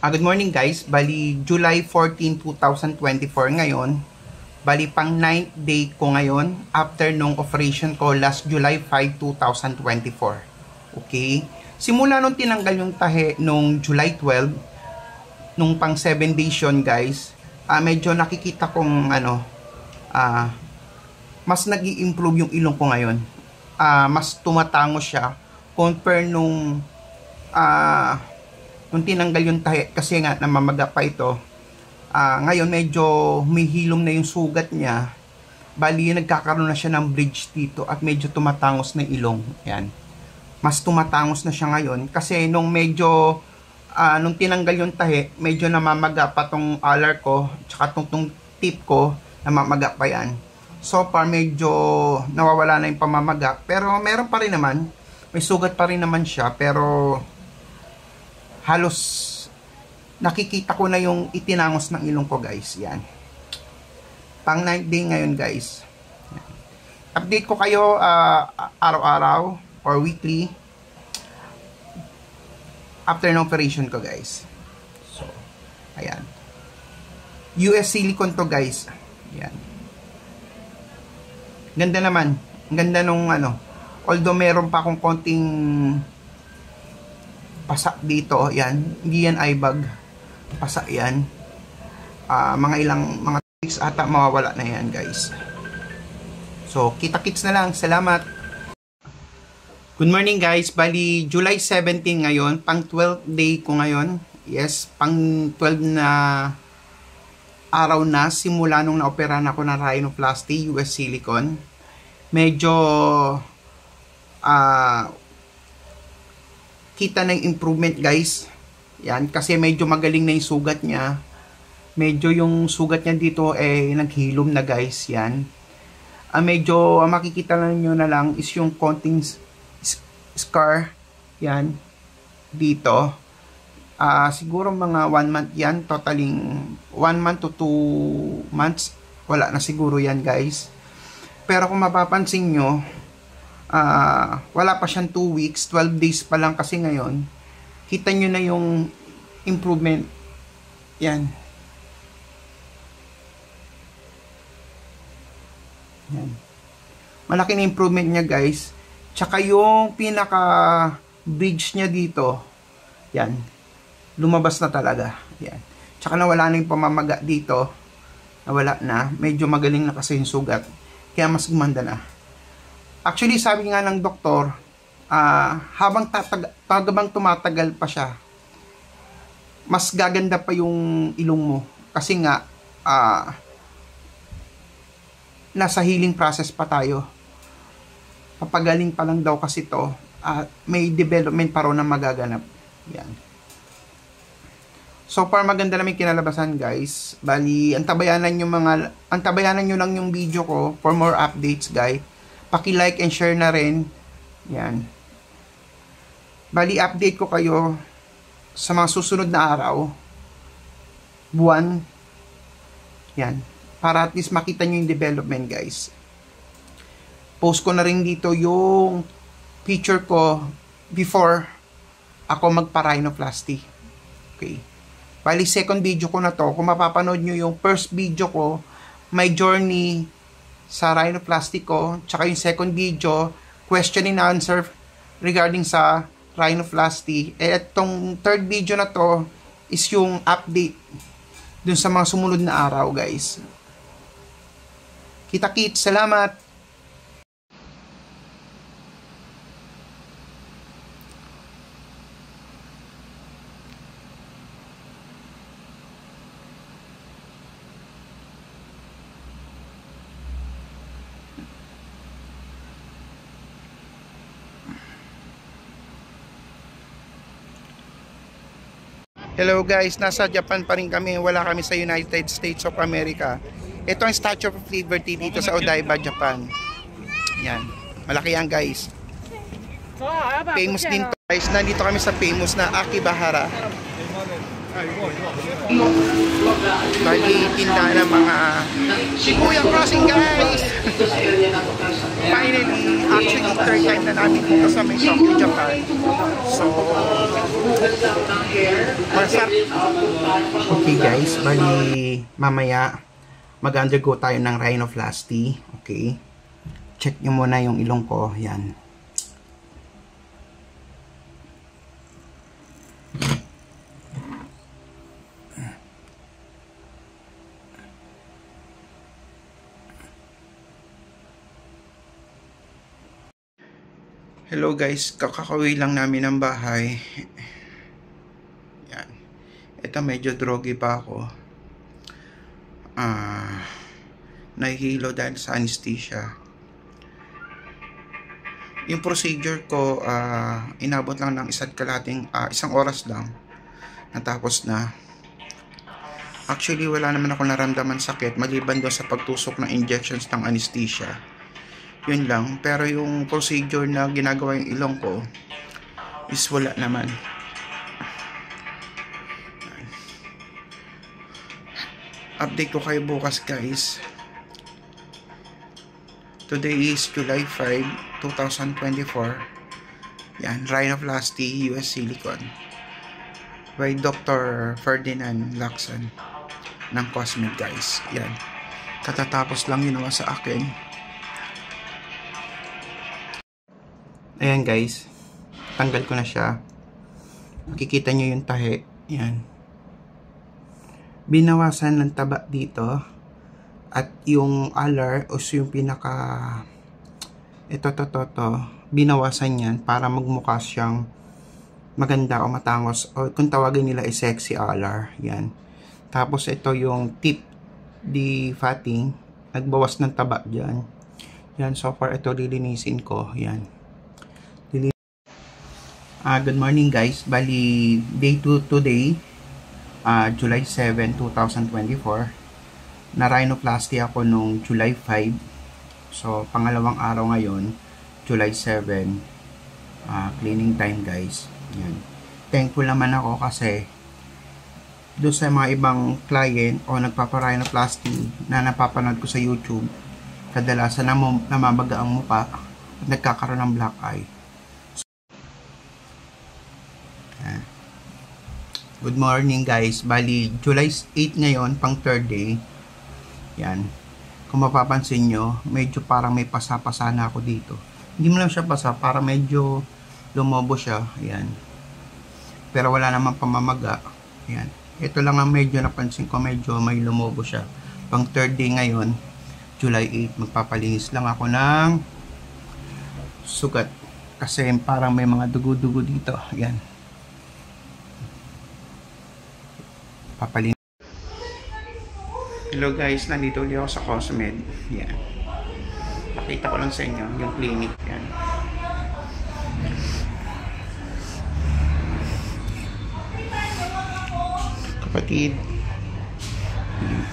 Good morning guys, bali July 14, 2024 ngayon. Bali pang 9th day ko ngayon after nung operation ko last July 5, 2024. Okay? Simula nung tinanggal yung tahe nung July 12, nung pang 7 days yun guys, medyo nakikita kong mas nag-i-improve yung ilong ko ngayon. Mas tumatango siya compare nung tinanggal yung tahi kasi nga namamaga pa ito. Ngayon medyo may hilom na yung sugat niya. Bali nagkakaroon na siya ng bridge dito at medyo tumatangos na ilong. Yan. Mas tumatangos na siya ngayon kasi nung medyo nung tinanggal yung tahi, medyo namamaga pa tong alar ko, tsaka tong tip ko, namamaga pa yan. So far medyo nawawala na yung pamamaga, pero meron pa rin naman, may sugat pa rin naman siya, pero halos nakikita ko na yung itinangos ng ilong ko guys. Yan. Pang 9th day ngayon guys. Yan. Update ko kayo araw-araw or weekly after ng operation ko guys. So, ayan. US silicone to guys. Yan. Ganda naman. Ganda nung although meron pa akong konting pasa dito, yan. Hindi yan eye bag. Pasa yan. Mga weeks ata mawawala na yan, guys. So, kita-kits na lang. Salamat. Good morning, guys. Bali, July 17 ngayon. Pang 12th day ko ngayon. Yes, pang 12 na araw na simula nung na-operahan ako ng rhinoplasty, US silicone. Medyo kita na yung improvement guys. Yan, kasi medyo magaling na yung sugat niya. Medyo yung sugat niya dito naghilom na guys. Yan. Medyo makikita lang nyo na lang is yung konting scar. Yan. Dito. Siguro mga 1 month yan. Totaling 1 month to 2 months. Wala na siguro yan guys. Pero kung mapapansin nyo, wala pa siyang 2 weeks, 12 days pa lang kasi ngayon. Kita nyo na yung improvement. Yan. Yan. Malaki na improvement niya guys. Tsaka yung pinaka bridge niya dito, yan. Lumabas na talaga. Yan. Tsaka nawala na yung pamamaga dito. Nawala na. Medyo magaling na kasi yung sugat. Kaya mas gumanda na. Actually, sabi nga ng doktor, habang tumatagal pa siya, mas gaganda pa yung ilong mo. Kasi nga, nasa healing process pa tayo. Papagaling pa lang daw kasi to. May development pa rin na magaganap. Yan. So far, maganda naman kinalabasan guys. Bali, antabayanan nyo lang yung video ko for more updates guys. Paki-like and share na rin. Yan. Bali, update ko kayo sa mga susunod na araw. Buwan. Yan. Para at least makita nyo yung development, guys. Post ko na rin dito yung picture ko before ako magpa-rhinoplasty. Okay. Bali, second video ko na to. Kung mapapanood nyo yung first video ko, my journey sa rhinoplasty ko, tsaka yung second video, question and answer regarding sa rhinoplasty. Itong third video na to is yung update dun sa mga sumunod na araw, guys. Kita-kits, salamat! Hello guys, nasa Japan pa rin kami. Wala kami sa United States of America. Ito ang Statue of Liberty dito sa Odaiba, Japan. Yan. Malaki yan guys. Famous din to guys. Nandito kami sa famous na Akibahara. Bali, tinda ng mga Shibuya Crossing, guys! Finally, actually, third time na namin dito sa may Tokyo, Japan. So, masarap. Okay, guys, bali, mamaya, mag-undergo tayo ng rhinoplasty. Okay? Check nyo muna yung ilong ko. Yan. Hello guys, kakakauwi lang namin ng bahay. Yan. Ito medyo drogy pa ako. Nahihilo dahil sa anesthesia. Yung procedure ko, inabot lang ng isang oras lang. Natapos na. Actually, wala naman ako naramdaman sakit maliban doon sa pagtusok ng injections ng anesthesia. Yun lang. Pero yung procedure na ginagawa yung ilong ko is wala naman. Update ko kayo bukas, guys. Today is July 5, 2024. Yan, rhinoplasty US Silicone by Dr. Ferdinand Lacson ng Cosmed, guys. Yan. Katatapos lang ginawa sa akin. Ayan, guys. Tanggal ko na siya. Makikita nyo yung tahi. Yan. Binawasan ng taba dito. At yung alar o yung pinaka ito, binawasan yan para magmukha siyang maganda o matangos. O kung tawagin nila ay sexy alar. Yan. Tapos ito yung tip defatting. Nagbawas ng taba dyan. Yan. So far ito lilinisin ko. Yan. Good morning, guys. Bali, day 2 today, July 7, 2024. Na rhinoplasty ako nung July 5. So, pangalawang araw ngayon, July 7. Cleaning time, guys. Yan. Thankful naman ako kasi doon sa mga ibang client o nagpapa-rhinoplasty na napapanood ko sa YouTube, kadalasan namabaga ang muka at nagkakaroon ng black eye. Good morning, guys. Bali, July 8 ngayon, pang third day. Yan. Kung mapapansin nyo, medyo parang may pasa-pasa na ako dito. Hindi mo lang siya pasa, para medyo lumobo siya. Yan. Pero wala namang pamamaga. Yan. Ito lang ang medyo napansin ko, medyo may lumobo siya. Pang third day ngayon, July 8, magpapalinis lang ako ng sugat. Kasi parang may mga dugo-dugo dito. Yan. Papalin. Hello guys, nandito ulit ako sa Cosmed. Yan. Pakita ko lang sa inyo yung clinic. Yan. Kapatid. Yan.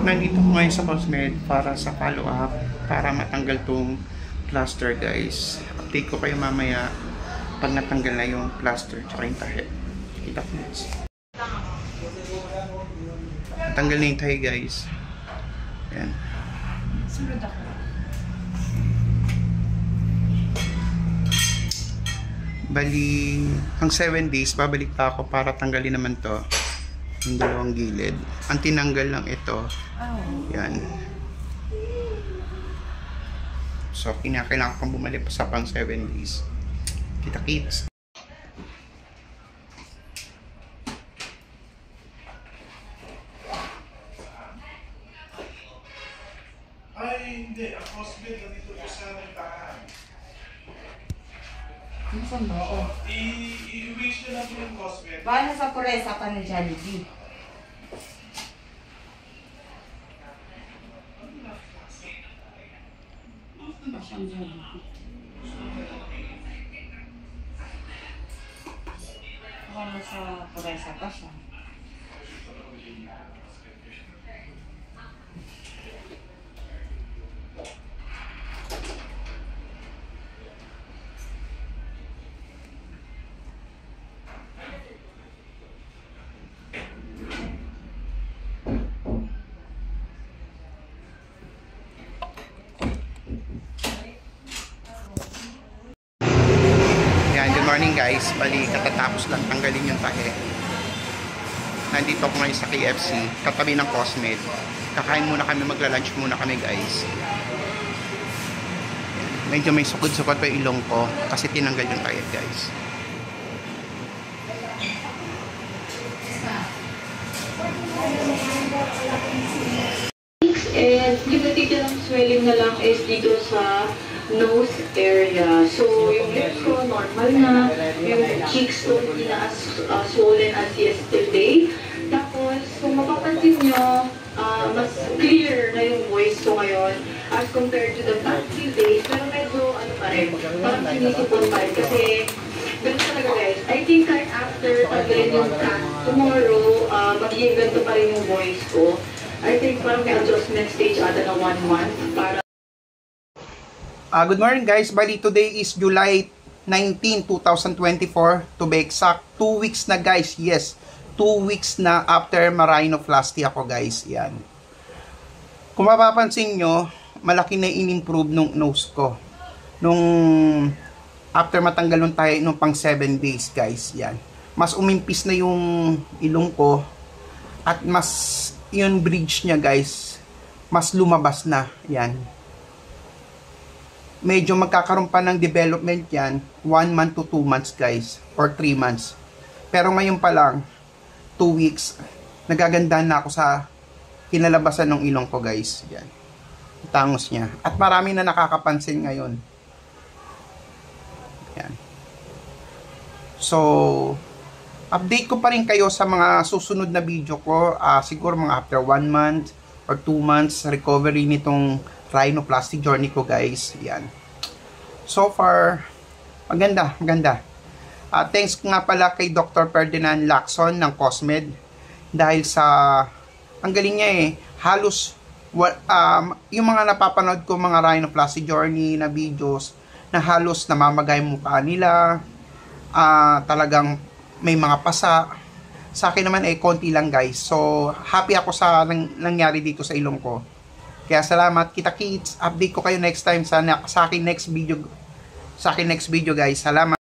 Nandito ko ngayon sa Cosmed para sa follow up, para matanggal tong plaster, guys. Update ko kayo mamaya pag natanggal na yung plaster tsaka yung tahi. Kita ko guys. Natanggal na yung tahi, guys. Ayan. Bali, hang 7 days, babalik pa ako para tanggalin naman to. Yung dalawang gilid. Ang tinanggal lang ito. Yan. So, kailangan kong bumalik pa sa pang 7 days. Kita-kits. Ay, hindi. Ang hospital dito po sa nagtahan. Saan ba ako? I-wish nyo lang po yung hospital. Baka nasa Puresa pa ng Jollibee. Siyang Jollibee. Baka nasa Puresa pa siya. morning guys. Bali, katatapos lang tanggalin yung tahe. Nandito ako ngayon sa KFC, katabi ng Cosmed. Kakain muna kami, magla-lunch muna kami guys. Medyo may sukod-sukod pa yung ilong ko kasi tinanggal yung tahe guys. And yung natitirang swelling na lang is dito sa nose area. So, yung lips ko normal na, yung cheeks ko hindi na as swollen as yesterday. Tapos, kung mapapansin nyo, mas clear na yung voice ko ngayon as compared to the past few days. Pero medyo, ano pa rin, parang sinisipon pa rin. Kasi, ganun talaga guys. I think kahit after tanggalin yung cast tomorrow, magiging ganito pa rin yung voice ko. I think parang may adjustment stage ata na 1 month para... Good morning guys. Bali, today is July 19, 2024. To be exact, 2 weeks na guys. Yes, 2 weeks na after ma-rhinoplasty ako guys. Yan. Kung mapapansin nyo, malaki na in-improve nung nose ko. Nung after matanggal nung tayo nung pang 7 days guys. Yan. Mas umimpis na yung ilong ko. At mas yung bridge niya guys, mas lumabas na. Yan. Medyo magkakaroon pa ng development yan, 1 month to 2 months guys, or 3 months. Pero ngayon pa lang, 2 weeks, nagagandahan na ako sa kinalabasan ng ilong ko guys. Yan. Tangos niya. At marami na nakakapansin ngayon. Yan. So, update ko pa rin kayo sa mga susunod na video ko. Siguro mga after 1 month or 2 months recovery nitong rhinoplasty journey ko guys. Yan. So far, maganda, maganda. Thanks nga pala kay Dr. Ferdinand Lacson ng Cosmed. Dahil sa, ang galing niya halos, yung mga napapanood ko mga rhinoplasty journey na videos, na halos namamagay mukha nila, talagang may mga pasa. Sa akin naman konti lang guys. So, happy ako sa nangyari dito sa ilong ko. Kaya salamat. Kita-kits. Update ko kayo next time sa akin next video. Sa akin next video guys. Salamat.